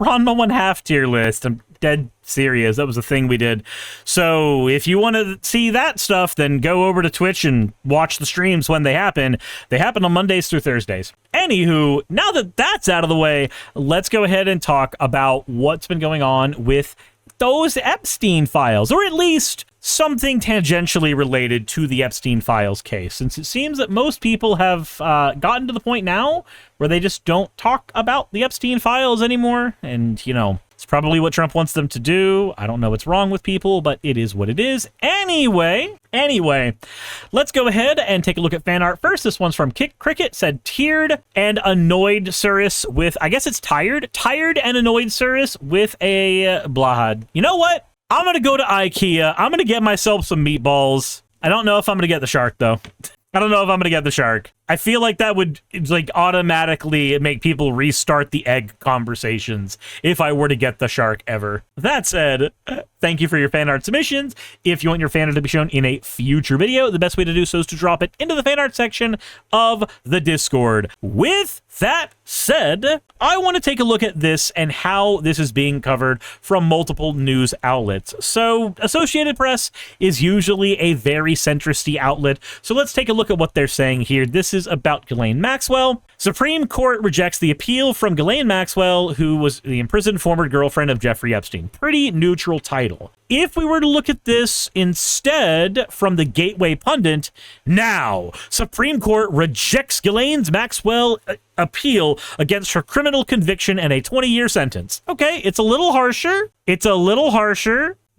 Ranma 1/2 tier list. I'm dead serious. That was a thing we did. So if you want to see that stuff, then go over to Twitch and watch the streams when they happen. They happen on Mondays through Thursdays. Anywho, now that that's out of the way, let's go ahead and talk about what's been going on with those Epstein files, or at least something tangentially related to the Epstein files case, since it seems that most people have gotten to the point now where they just don't talk about the Epstein files anymore. And, you know, it's probably what Trump wants them to do. I don't know what's wrong with people, but it is what it is. Anyway, let's go ahead and take a look at fan art first. This one's from Kick Cricket, said tiered and annoyed Suris with, I guess it's tired and annoyed Suris with a blahad. You know what? I'm going to go to IKEA. I'm going to get myself some meatballs. I don't know if I'm going to get the shark, though. I don't know if I'm going to get the shark. I feel like that would like automatically make people restart the egg conversations if I were to get the shark ever. That said, thank you for your fan art submissions. If you want your fan art to be shown in a future video, the best way to do so is to drop it into the fan art section of the Discord. With that said, I want to take a look at this and how this is being covered from multiple news outlets. So Associated Press is usually a very centristy outlet. So let's take a look at what they're saying here. This is about Ghislaine Maxwell. Supreme Court rejects the appeal from Ghislaine Maxwell, who was the imprisoned former girlfriend of Jeffrey Epstein. Pretty neutral title. If we were to look at this instead from the Gateway Pundit, now, Supreme Court rejects Ghislaine Maxwell appeal against her criminal conviction and a 20-year sentence. Okay, it's a little harsher.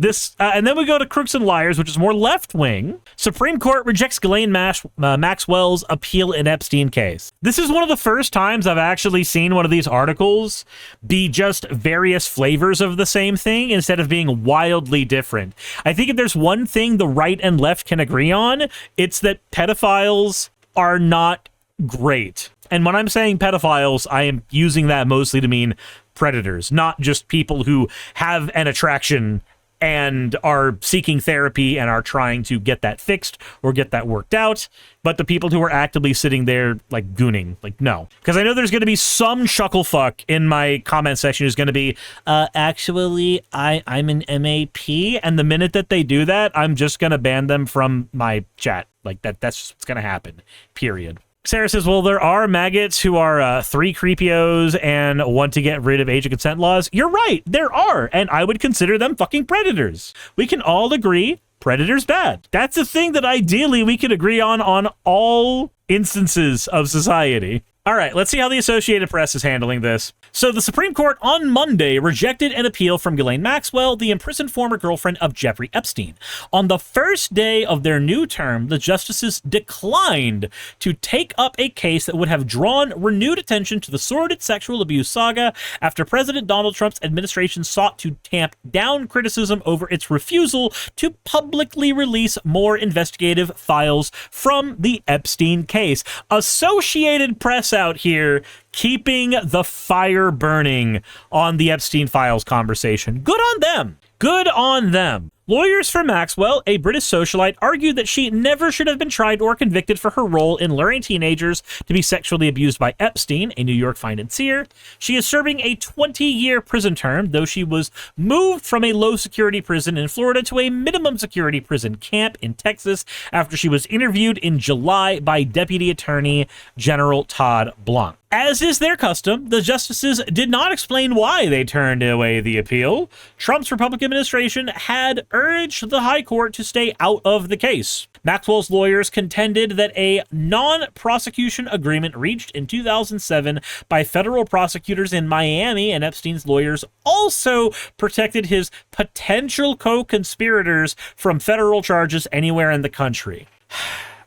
This, and then we go to Crooks and Liars, which is more left-wing. Supreme Court rejects Ghislaine Maxwell's appeal in Epstein case. This is one of the first times I've actually seen one of these articles be just various flavors of the same thing instead of being wildly different. I think if there's one thing the right and left can agree on, it's that pedophiles are not great. And when I'm saying pedophiles, I am using that mostly to mean predators, not just people who have an attraction and are seeking therapy and are trying to get that fixed or get that worked out, but the people who are actively sitting there like gooning, like no. Because I know there's going to be some chucklefuck in my comment section who's going to be, actually, I'm an MAP, and the minute that they do that, I'm just going to ban them from my chat. Like that's just what's going to happen, period. Sarah says, well, there are maggots who are 3 creepios and want to get rid of age of consent laws. You're right, there are, and I would consider them fucking predators. We can all agree predators bad. That's a thing that ideally we could agree on all instances of society. All right, let's see how the Associated Press is handling this. So the Supreme Court on Monday rejected an appeal from Ghislaine Maxwell, the imprisoned former girlfriend of Jeffrey Epstein. On the first day of their new term, the justices declined to take up a case that would have drawn renewed attention to the sordid sexual abuse saga after President Donald Trump's administration sought to tamp down criticism over its refusal to publicly release more investigative files from the Epstein case. Associated Press out here keeping the fire burning on the Epstein files conversation. Good on them. Good on them. Lawyers for Maxwell, a British socialite, argued that she never should have been tried or convicted for her role in luring teenagers to be sexually abused by Epstein, a New York financier. She is serving a 20-year prison term, though she was moved from a low-security prison in Florida to a minimum-security prison camp in Texas after she was interviewed in July by Deputy Attorney General Todd Blanc. As is their custom, the justices did not explain why they turned away the appeal. Trump's Republican administration had urged the High Court to stay out of the case. Maxwell's lawyers contended that a non-prosecution agreement reached in 2007 by federal prosecutors in Miami and Epstein's lawyers also protected his potential co-conspirators from federal charges anywhere in the country.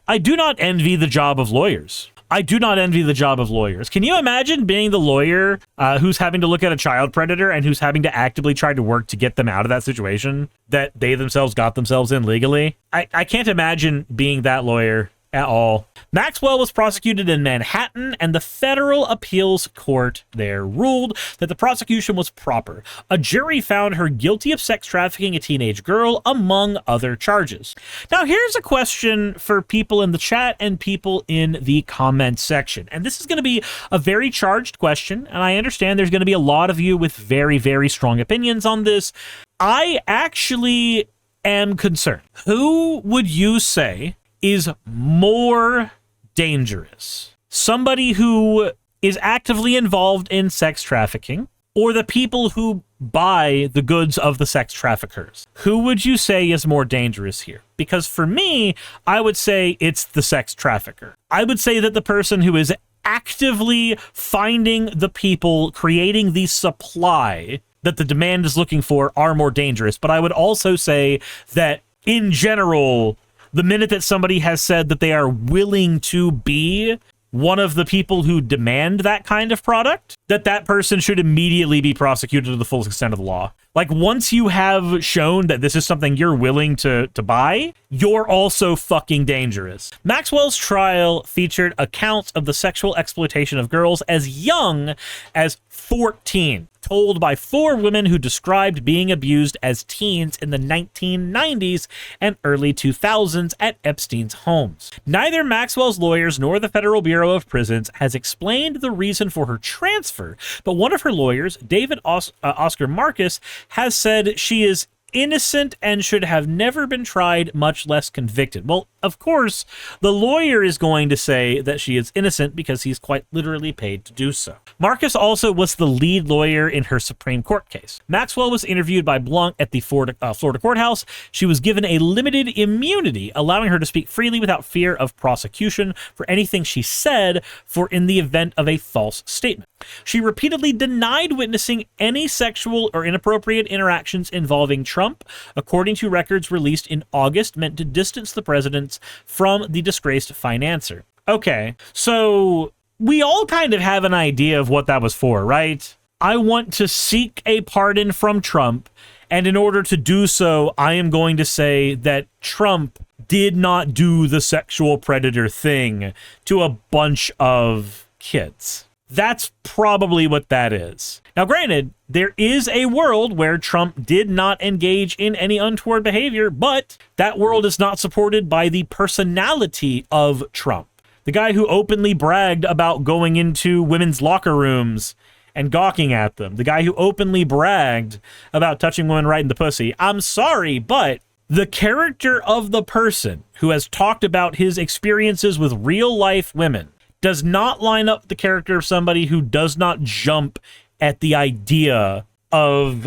I do not envy the job of lawyers. Can you imagine being the lawyer who's having to look at a child predator and who's having to actively try to work to get them out of that situation that they themselves got themselves in legally? I can't imagine being that lawyer at all. Maxwell was prosecuted in Manhattan, and the federal appeals court there ruled that the prosecution was proper. A jury found her guilty of sex trafficking a teenage girl, among other charges. Now, here's a question for people in the chat and people in the comments section. And this is going to be a very charged question, and I understand there's going to be a lot of you with very, very strong opinions on this. I actually am concerned. Who would you say is more dangerous? Somebody who is actively involved in sex trafficking, or the people who buy the goods of the sex traffickers? Who would you say is more dangerous here? Because for me, I would say it's the sex trafficker. I would say that the person who is actively finding the people creating the supply that the demand is looking for are more dangerous. But I would also say that in general, the minute that somebody has said that they are willing to be one of the people who demand that kind of product, that person should immediately be prosecuted to the full extent of the law. Like, once you have shown that this is something you're willing to buy, you're also fucking dangerous. Maxwell's trial featured accounts of the sexual exploitation of girls as young as 14, told by 4 women who described being abused as teens in the 1990s and early 2000s at Epstein's homes. Neither Maxwell's lawyers nor the Federal Bureau of Prisons has explained the reason for her transfer, but one of her lawyers, David Oscar Marcus, has said she is innocent and should have never been tried, much less convicted. Well, of course, the lawyer is going to say that she is innocent because he's quite literally paid to do so. Marcus also was the lead lawyer in her Supreme Court case. Maxwell was interviewed by Blanc at the Florida courthouse. She was given a limited immunity, allowing her to speak freely without fear of prosecution for anything she said in the event of a false statement. She repeatedly denied witnessing any sexual or inappropriate interactions involving Trump, according to records released in August meant to distance the president from the disgraced financier. Okay, so we all kind of have an idea of what that was for, right? I want to seek a pardon from Trump, and in order to do so, I am going to say that Trump did not do the sexual predator thing to a bunch of kids. That's probably what that is. Now, granted, there is a world where Trump did not engage in any untoward behavior, but that world is not supported by the personality of Trump. The guy who openly bragged about going into women's locker rooms and gawking at them. The guy who openly bragged about touching women right in the pussy. I'm sorry, but the character of the person who has talked about his experiences with real-life women does not line up with the character of somebody who does not jump at the idea of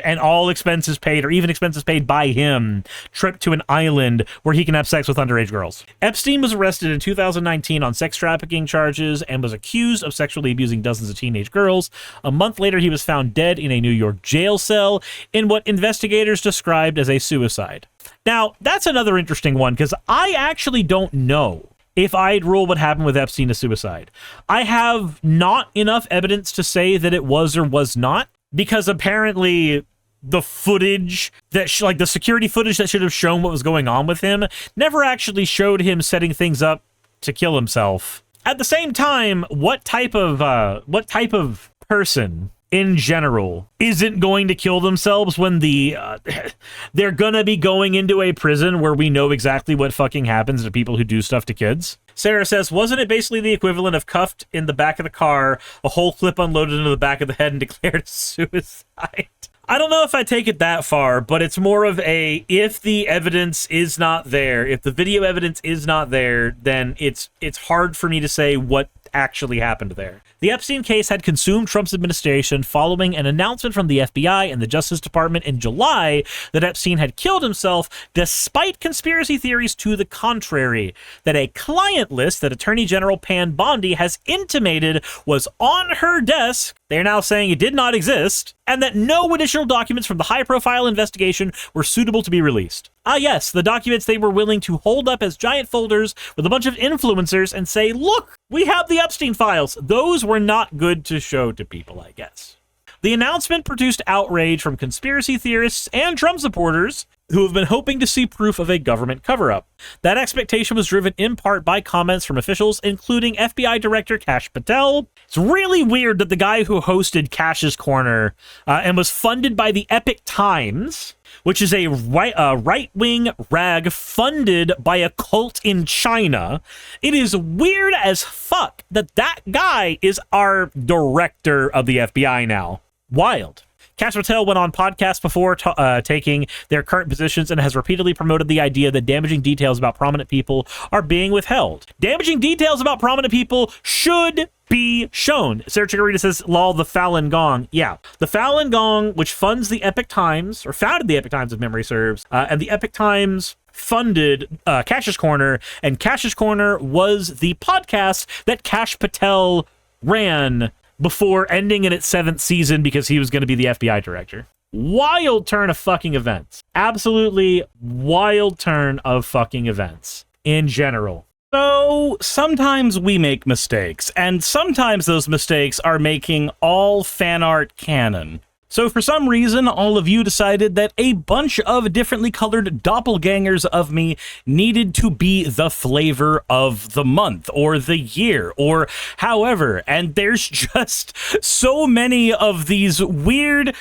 an all expenses paid, or even expenses paid by him, trip to an island where he can have sex with underage girls. Epstein was arrested in 2019 on sex trafficking charges and was accused of sexually abusing dozens of teenage girls. A month later, he was found dead in a New York jail cell in what investigators described as a suicide. Now, that's another interesting one, because I actually don't know if I'd rule what happened with Epstein a suicide. I have not enough evidence to say that it was or was not, because apparently the footage that, the security footage that should have shown what was going on with him never actually showed him setting things up to kill himself. At the same time, what type of person in general isn't going to kill themselves when they're gonna be going into a prison where we know exactly what fucking happens to people who do stuff to kids? Sarah says, wasn't it basically the equivalent of cuffed in the back of the car, a whole clip unloaded into the back of the head and declared suicide? I don't know if I take it that far, but it's more of a, if the evidence is not there, if the video evidence is not there, then it's hard for me to say what actually happened there. The Epstein case had consumed Trump's administration following an announcement from the FBI and the Justice Department in July that Epstein had killed himself, despite conspiracy theories to the contrary, that a client list that Attorney General Pam Bondi has intimated was on her desk. They're now saying it did not exist, and that no additional documents from the high-profile investigation were suitable to be released. Ah yes, the documents they were willing to hold up as giant folders with a bunch of influencers and say, look, we have the Epstein files. Those were not good to show to people, I guess. The announcement produced outrage from conspiracy theorists and Trump supporters who have been hoping to see proof of a government cover-up. That expectation was driven in part by comments from officials, including FBI Director Kash Patel. It's really weird that the guy who hosted Kash's Corner and was funded by the Epic Times, which is a right-wing rag funded by a cult in China. It is weird as fuck that that guy is our director of the FBI now. Wild. Kash Patel went on podcasts before taking their current positions and has repeatedly promoted the idea that damaging details about prominent people are being withheld. Damaging details about prominent people should be shown. Sarah Chigarita says, lol, the Falun Gong. Yeah, the Falun Gong, which funds the Epic Times, or founded the Epic Times if memory serves, and the Epic Times funded Kash's Corner, and Kash's Corner was the podcast that Kash Patel ran before ending in its 7th season because he was going to be the FBI director. Wild turn of fucking events. Absolutely wild turn of fucking events in general. So sometimes we make mistakes, and sometimes those mistakes are making all fan art canon. So for some reason, all of you decided that a bunch of differently colored doppelgangers of me needed to be the flavor of the month or the year or however. And there's just so many of these weird,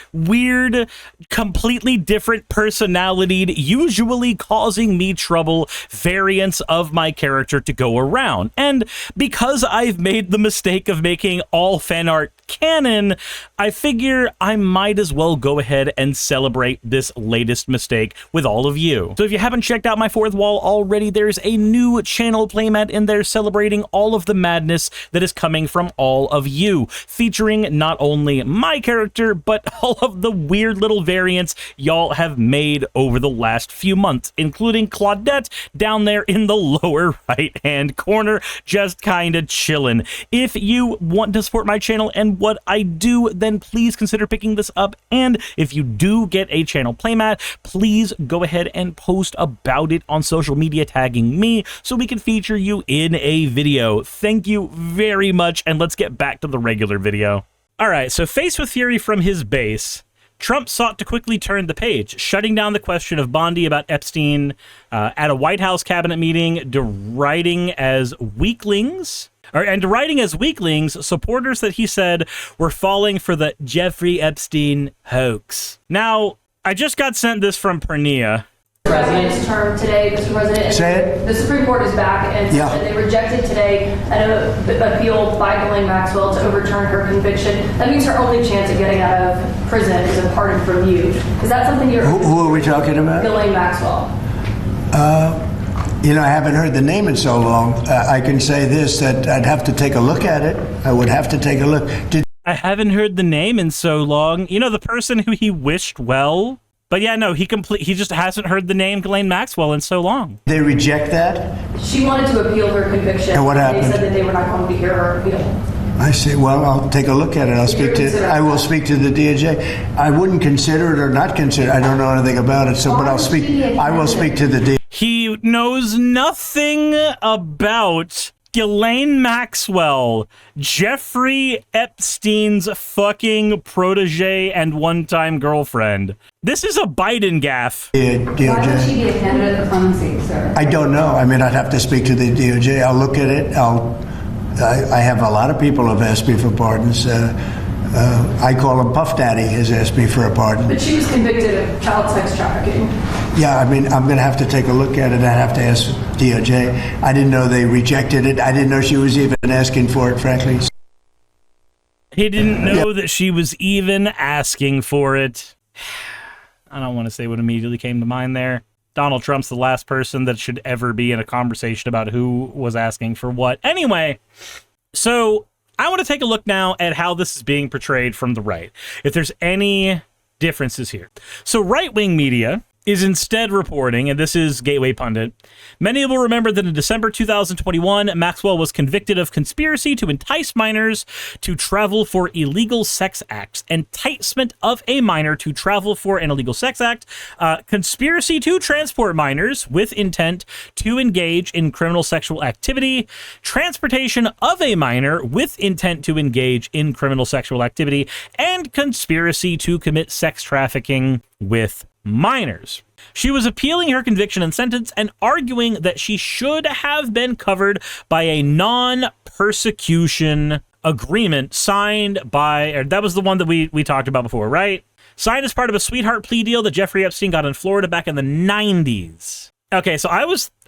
completely different personalitied, usually causing me trouble variants of my character to go around. And because I've made the mistake of making all fan art canon, I figure I might as well go ahead and celebrate this latest mistake with all of you. So if you haven't checked out my fourth wall already, there's a new channel playmat in there celebrating all of the madness that is coming from all of you, featuring not only my character, but all of the weird little variants y'all have made over the last few months, including Claudette down there in the lower right-hand corner, just kind of chilling. If you want to support my channel and what I do, then please consider picking this up. And if you do get a channel playmat, please go ahead and post about it on social media, tagging me so we can feature you in a video. Thank you very much, and let's get back to the regular video. All right, so faced with fury from his base, Trump sought to quickly turn the page, shutting down the question of Bondi about Epstein at a White House cabinet meeting, deriding as weaklings supporters that he said were falling for the Jeffrey Epstein hoax. Now, I just got sent this from Pernia. President's term today, Mr. President. Say it. The Supreme Court is back, and they rejected today an appeal by Ghislaine Maxwell to overturn her conviction. That means her only chance of getting out of prison is a pardon from you. Is that something you're... Who are we talking about? Ghislaine Maxwell. You know, I haven't heard the name in so long. I can say this, that I'd have to take a look at it. I would have to take a look. I haven't heard the name in so long. You know, the person who he wished well? But yeah, no, he just hasn't heard the name Ghislaine Maxwell in so long. They reject that? She wanted to appeal her conviction. And what happened? They said that they were not going to hear her appeal. I say, well, I'll take a look at it. I will speak to the DOJ. I wouldn't consider it or not consider it. I don't know anything about it, so, but I will speak to the DOJ. He knows nothing about Ghislaine Maxwell, Jeffrey Epstein's fucking protege and one-time girlfriend. This is a Biden gaffe. DOJ. Why would she be a candidate for clemency, sir? I don't know. I mean, I'd have to speak to the DOJ. I'll look at it. I have a lot of people who have asked me for pardons. I call him Puff Daddy has asked me for a pardon. But she was convicted of child sex trafficking. Yeah, I mean, I'm going to have to take a look at it. I have to ask DOJ. I didn't know they rejected it. I didn't know she was even asking for it, frankly. He didn't know that she was even asking for it. I don't want to say what immediately came to mind there. Donald Trump's the last person that should ever be in a conversation about who was asking for what. Anyway, so I want to take a look now at how this is being portrayed from the right, if there's any differences here. So right-wing media is instead reporting, and this is Gateway Pundit, many will remember that in December 2021, Maxwell was convicted of conspiracy to entice minors to travel for illegal sex acts, enticement of a minor to travel for an illegal sex act, conspiracy to transport minors with intent to engage in criminal sexual activity, transportation of a minor with intent to engage in criminal sexual activity, and conspiracy to commit sex trafficking with minors. She was appealing her conviction and sentence and arguing that she should have been covered by a non-persecution agreement signed by, or that was the one that we talked about before, right? Signed as part of a sweetheart plea deal that Jeffrey Epstein got in Florida back in the 90s. Okay, so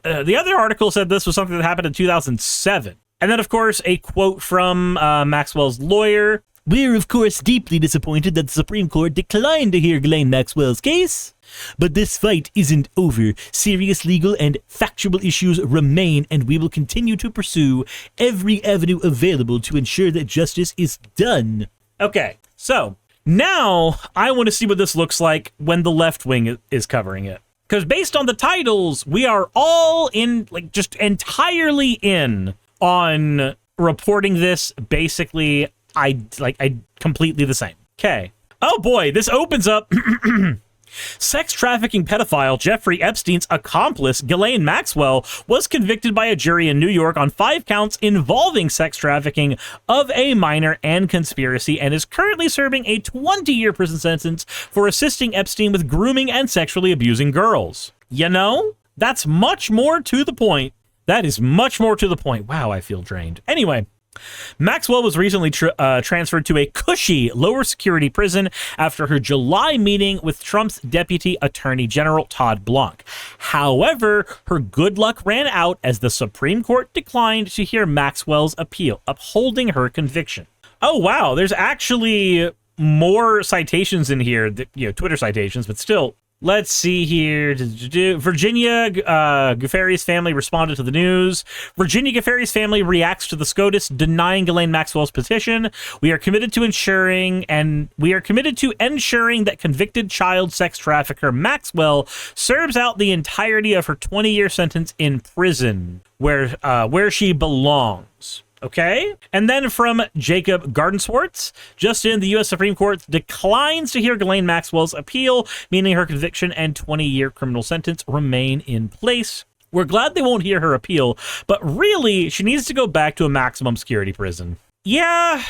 the other article said this was something that happened in 2007. And then, of course, a quote from Maxwell's lawyer. We're, of course, deeply disappointed that the Supreme Court declined to hear Ghislaine Maxwell's case. But this fight isn't over. Serious legal and factual issues remain, and we will continue to pursue every avenue available to ensure that justice is done. Okay, so now I want to see what this looks like when the left wing is covering it. Because based on the titles, we are all in, like, just entirely in on reporting this basically I completely the same. Okay. Oh boy, this opens up. Sex trafficking pedophile Jeffrey Epstein's accomplice, Ghislaine Maxwell, was convicted by a jury in New York on 5 counts involving sex trafficking of a minor and conspiracy, and is currently serving a 20-year prison sentence for assisting Epstein with grooming and sexually abusing girls. You know, that's much more to the point. That is much more to the point. Wow, I feel drained. Anyway, Maxwell was recently transferred to a cushy, lower security prison after her July meeting with Trump's Deputy Attorney General Todd Blanc. However, her good luck ran out as the Supreme Court declined to hear Maxwell's appeal, upholding her conviction. Oh, wow. There's actually more citations in here, Twitter citations, but still. Let's see here. Virginia Giuffari's family responded to the news. Virginia Giuffari's family reacts to the SCOTUS denying Ghislaine Maxwell's petition. We are committed to ensuring that convicted child sex trafficker Maxwell serves out the entirety of her 20-year sentence in prison, where she belongs. Okay? And then from Jacob Gardenswartz, just in, the U.S. Supreme Court declines to hear Ghislaine Maxwell's appeal, meaning her conviction and 20-year criminal sentence remain in place. We're glad they won't hear her appeal, but really, she needs to go back to a maximum security prison. Yeah,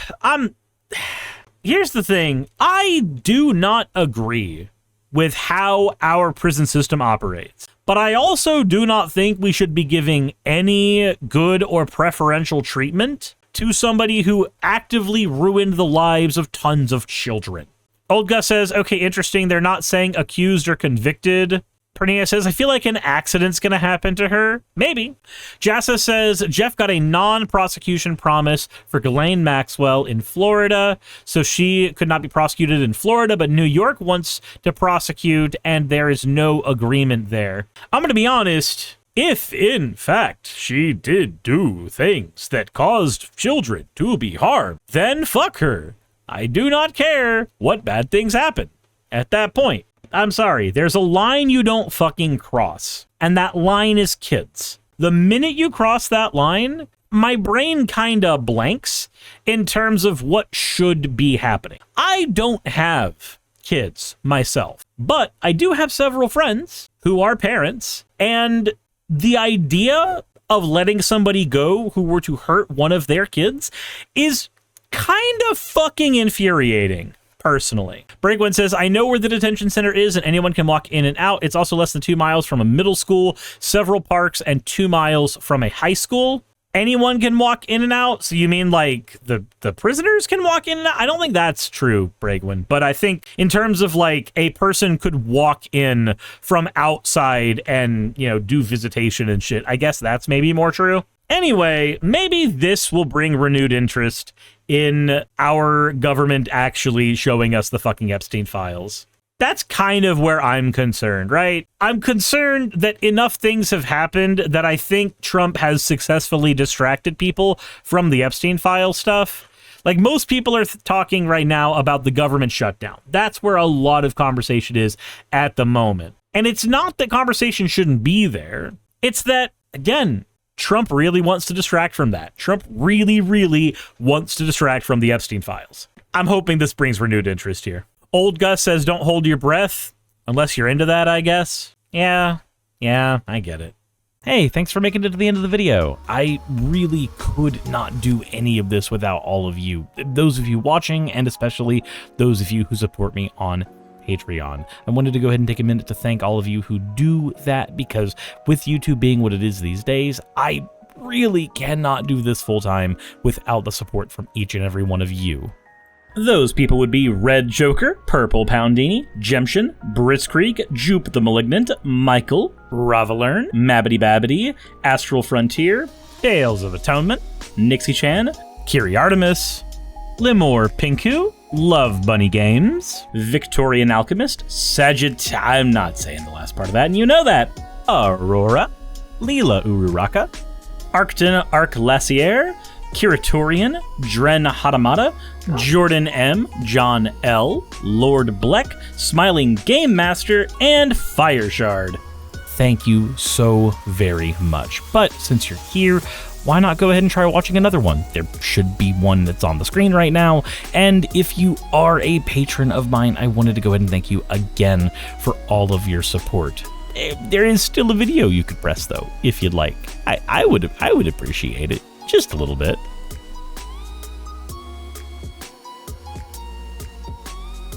here's the thing. I do not agree with how our prison system operates. But I also do not think we should be giving any good or preferential treatment to somebody who actively ruined the lives of tons of children. Old Gus says, okay, interesting. They're not saying accused or convicted. Pernia says, I feel like an accident's going to happen to her. Maybe. Jassa says, Jeff got a non-prosecution promise for Ghislaine Maxwell in Florida, so she could not be prosecuted in Florida, but New York wants to prosecute, and there is no agreement there. I'm going to be honest. If, in fact, she did do things that caused children to be harmed, then fuck her. I do not care what bad things happen at that point. I'm sorry, there's a line you don't fucking cross, and that line is kids. The minute you cross that line, my brain kinda blanks in terms of what should be happening. I don't have kids myself, but I do have several friends who are parents, and the idea of letting somebody go who were to hurt one of their kids is kind of fucking infuriating. Personally. Breakwin says, I know where the detention center is and anyone can walk in and out. It's also less than 2 miles from a middle school, several parks, and 2 miles from a high school. Anyone can walk in and out? So you mean like the prisoners can walk in and out? I don't think that's true, Breakwin. But I think in terms of like a person could walk in from outside and, do visitation and shit, I guess that's maybe more true. Anyway, maybe this will bring renewed interest in our government actually showing us the fucking Epstein files. That's kind of where I'm concerned, right? I'm concerned that enough things have happened that I think Trump has successfully distracted people from the Epstein file stuff. Like, most people are talking right now about the government shutdown. That's where a lot of conversation is at the moment. And it's not that conversation shouldn't be there. It's that, again, Trump really wants to distract from that. Trump really, really wants to distract from the Epstein files. I'm hoping this brings renewed interest here. Old Gus says, don't hold your breath, unless you're into that, I guess. Yeah, I get it. Hey, thanks for making it to the end of the video. I really could not do any of this without all of you. Those of you watching, and especially those of you who support me on Patreon. I wanted to go ahead and take a minute to thank all of you who do that, because with YouTube being what it is these days, I really cannot do this full time without the support from each and every one of you. Those people would be Red Joker, Purple Poundini, Jemshin, Britzkrieg, Jupe the Malignant, Michael, Ravalern, Mabbity Babbity, Astral Frontier, Tales of Atonement, Nixie Chan, Kiri Artemis, Limor Pinku, Love Bunny Games, Victorian Alchemist, I'm not saying the last part of that, and you know that, Aurora, Leela Ururaka, Arcton Arclacier, Kiratorian, Dren Hadamata, Jordan M, John L, Lord Bleck, Smiling Game Master, and Fireshard. Thank you so very much. But since you're here, why not go ahead and try watching another one? There should be one that's on the screen right now. And if you are a patron of mine, I wanted to go ahead and thank you again for all of your support. There is still a video you could press though, if you'd like. I would appreciate it just a little bit.